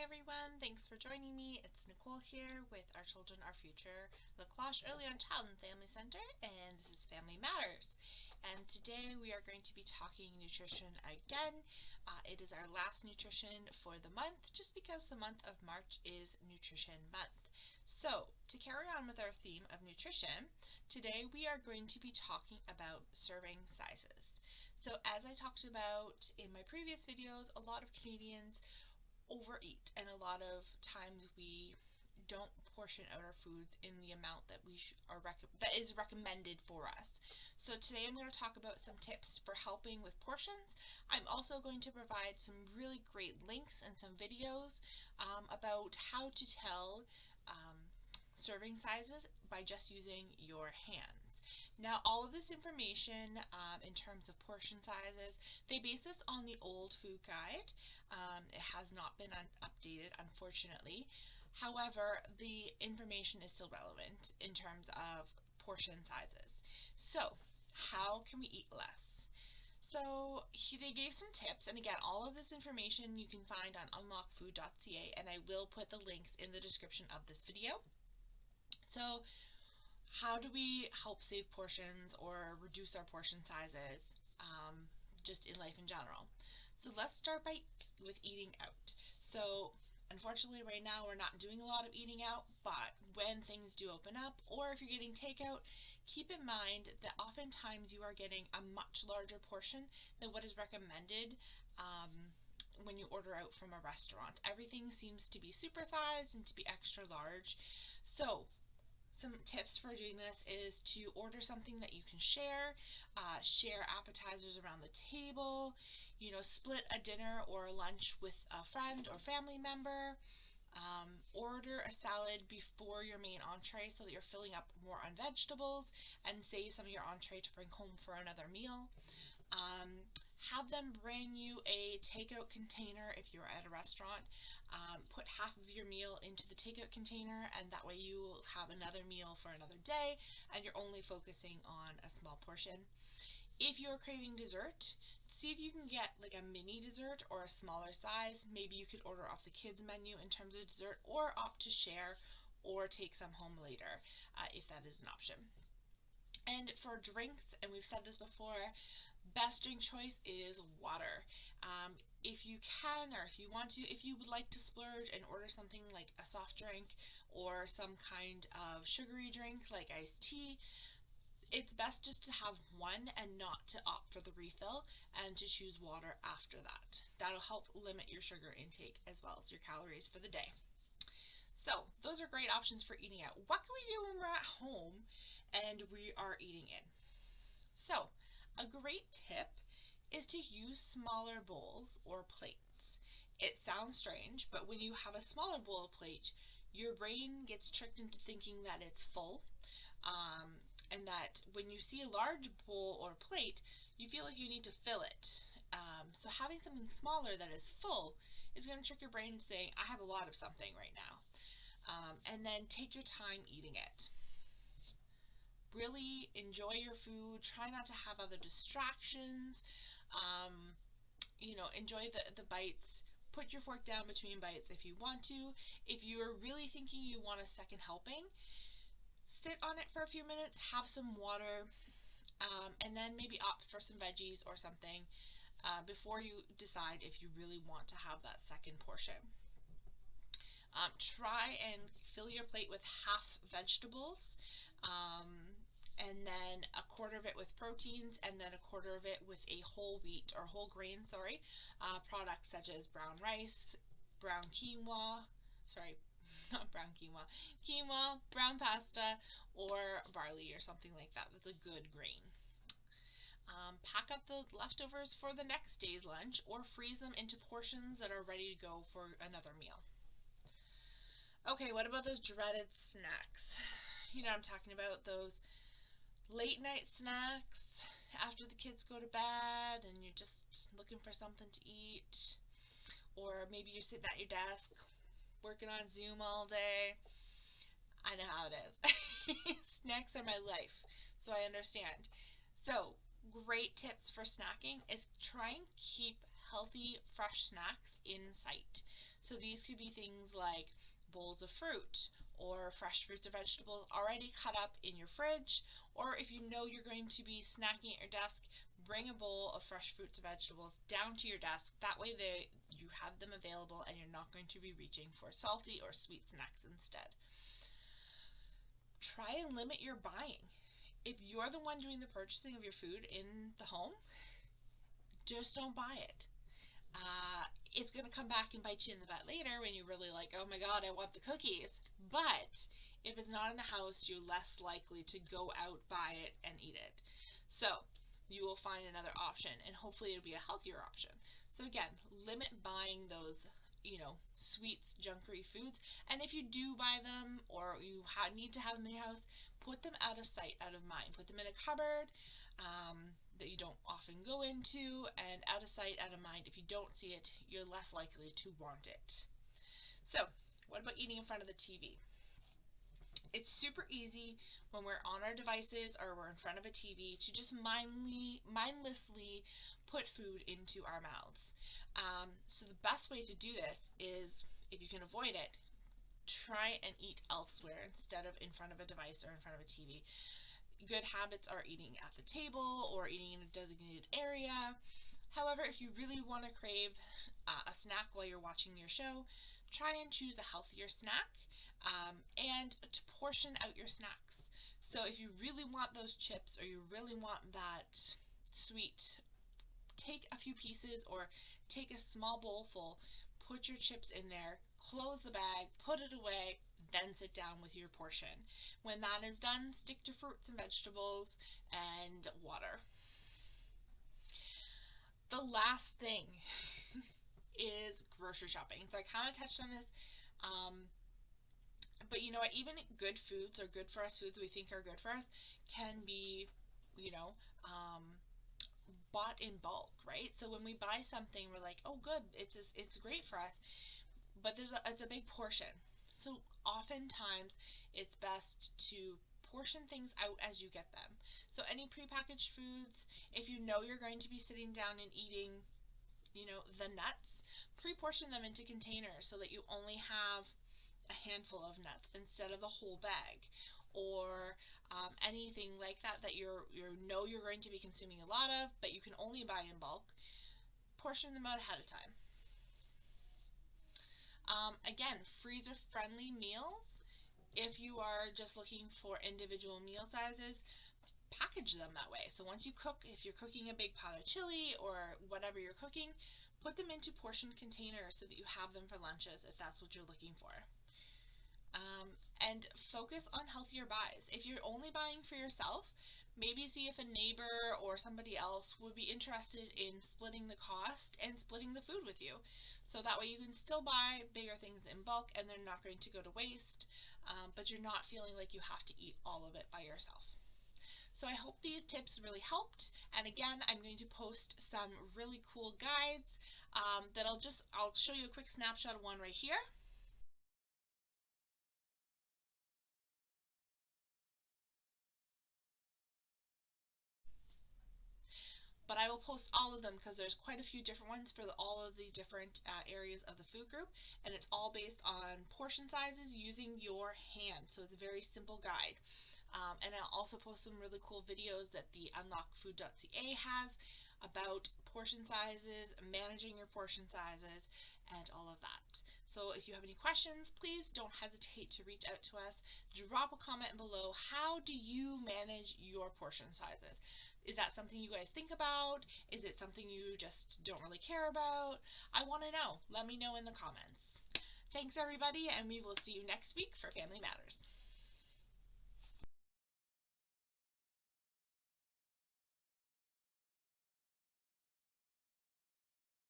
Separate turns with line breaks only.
everyone, thanks for joining me. It's Nicole here with Our Children, Our Future, La Cloche Early on Child and Family Center, and this is Family Matters. And today we are going to be talking nutrition again. It is our last nutrition for the month, just because the month of March is Nutrition Month. So, to carry on with our theme of nutrition, today we are going to be talking about serving sizes. So, as I talked about in my previous videos, a lot of Canadians overeat, and a lot of times we don't portion out our foods in the amount that that is recommended for us. So today I'm going to talk about some tips for helping with portions. I'm also going to provide some really great links and some videos about how to tell serving sizes by just using your hands. Now, all of this information in terms of portion sizes, they base this on the old food guide. It has not been updated, unfortunately. However, the information is still relevant in terms of portion sizes. So, how can we eat less? So they gave some tips, and again, all of this information you can find on unlockfood.ca, and I will put the links in the description of this video. So how do we help save portions or reduce our portion sizes just in life in general? So let's start with eating out. So unfortunately right now we're not doing a lot of eating out, but when things do open up, or if you're getting takeout, keep in mind that oftentimes you are getting a much larger portion than what is recommended when you order out from a restaurant. Everything seems to be supersized and to be extra large. So some tips for doing this is to order something that you can share appetizers around the table, split a dinner or a lunch with a friend or family member, order a salad before your main entree so that you're filling up more on vegetables and save some of your entree to bring home for another meal. Have them bring you a takeout container if you're at a restaurant. Put half of your meal into the takeout container, and that way you will have another meal for another day and you're only focusing on a small portion. If you're craving dessert, see if you can get like a mini dessert or a smaller size. Maybe you could order off the kids menu in terms of dessert, or opt to share or take some home later if that is an option. And for drinks, and we've said this before, best drink choice is water. If you can, or if you want to, if you would like to splurge and order something like a soft drink or some kind of sugary drink like iced tea, it's best just to have one and not to opt for the refill and to choose water after that. That'll help limit your sugar intake as well as your calories for the day. So those are great options for eating out. What can we do when we're at home and we are eating in? So a great tip is to use smaller bowls or plates. It sounds strange, but when you have a smaller bowl or plate, your brain gets tricked into thinking that it's full, and that when you see a large bowl or plate, you feel like you need to fill it. So having something smaller that is full is going to trick your brain into saying, I have a lot of something right now. And then take your time eating it. Really enjoy your food. Try not to have other distractions. Enjoy the bites. Put your fork down between bites if you want to. If you're really thinking you want a second helping, sit on it for a few minutes, have some water, and then maybe opt for some veggies or something before you decide if you really want to have that second portion. Try and fill your plate with half vegetables, and then a quarter of it with proteins, and then a quarter of it with a whole grain product such as brown rice, brown quinoa, not brown quinoa, brown pasta, or barley or something like that. That's a good grain. Pack up the leftovers for the next day's lunch, or freeze them into portions that are ready to go for another meal. Okay, what about those dreaded snacks? You know what I'm talking about, those late night snacks after the kids go to bed and you're just looking for something to eat, or maybe you're sitting at your desk working on Zoom all day. I know how it is. Snacks are my life, so I understand. So great tips for snacking is try and keep healthy, fresh snacks in sight. So these could be things like bowls of fruit or fresh fruits or vegetables already cut up in your fridge, or if you know you're going to be snacking at your desk, bring a bowl of fresh fruits and vegetables down to your desk. That way you have them available and you're not going to be reaching for salty or sweet snacks instead. Try and limit your buying. If you're the one doing the purchasing of your food in the home, just don't buy it. It's going to come back and bite you in the butt later when you're really like, oh my god, I want the cookies. But if it's not in the house, you're less likely to go out, buy it, and eat it. So you will find another option, and hopefully it'll be a healthier option. So again, limit buying those, sweets, junkery foods. And if you do buy them or you need to have them in your house, put them out of sight, out of mind. Put them in a cupboard that you don't often go into, and out of sight, out of mind. If you don't see it, you're less likely to want it. So, what about eating in front of the TV? It's super easy when we're on our devices or we're in front of a TV to just mindlessly put food into our mouths. So the best way to do this is, if you can avoid it, try and eat elsewhere instead of in front of a device or in front of a TV. Good habits are eating at the table or eating in a designated area. However, if you really want to crave a snack while you're watching your show, try and choose a healthier snack and to portion out your snacks. So if you really want those chips or you really want that sweet, take a few pieces or take a small bowl full, put your chips in there, close the bag, put it away, then sit down with your portion. When that is done, stick to fruits and vegetables and water. The last thing is grocery shopping. So I kind of touched on this, but you know what, even good foods or good for us foods we think are good for us can be, bought in bulk, right? So when we buy something, we're like, oh good, it's great for us, but it's a big portion. So oftentimes it's best to portion things out as you get them. So any prepackaged foods, if you know you're going to be sitting down and eating, the nuts, pre-portion them into containers so that you only have a handful of nuts instead of the whole bag. Or anything like that you're going to be consuming a lot of, but you can only buy in bulk. Portion them out ahead of time. Again, freezer-friendly meals. If you are just looking for individual meal sizes, package them that way. So once you cook, if you're cooking a big pot of chili or whatever you're cooking, put them into portion containers so that you have them for lunches if that's what you're looking for. And focus on healthier buys. If you're only buying for yourself, maybe see if a neighbor or somebody else would be interested in splitting the cost and splitting the food with you. So that way you can still buy bigger things in bulk and they're not going to go to waste, but you're not feeling like you have to eat all of it by yourself. So I hope these tips really helped. And again, I'm going to post some really cool guides that I'll show you a quick snapshot of one right here. But I will post all of them because there's quite a few different ones for all of the different areas of the food group, and it's all based on portion sizes using your hand. So it's a very simple guide. And I'll also post some really cool videos that the unlockfood.ca has about portion sizes, managing your portion sizes, and all of that. So if you have any questions, please don't hesitate to reach out to us. Drop a comment below. How do you manage your portion sizes? Is that something you guys think about? Is it something you just don't really care about? I want to know. Let me know in the comments. Thanks everybody, and we will see you next week for Family Matters.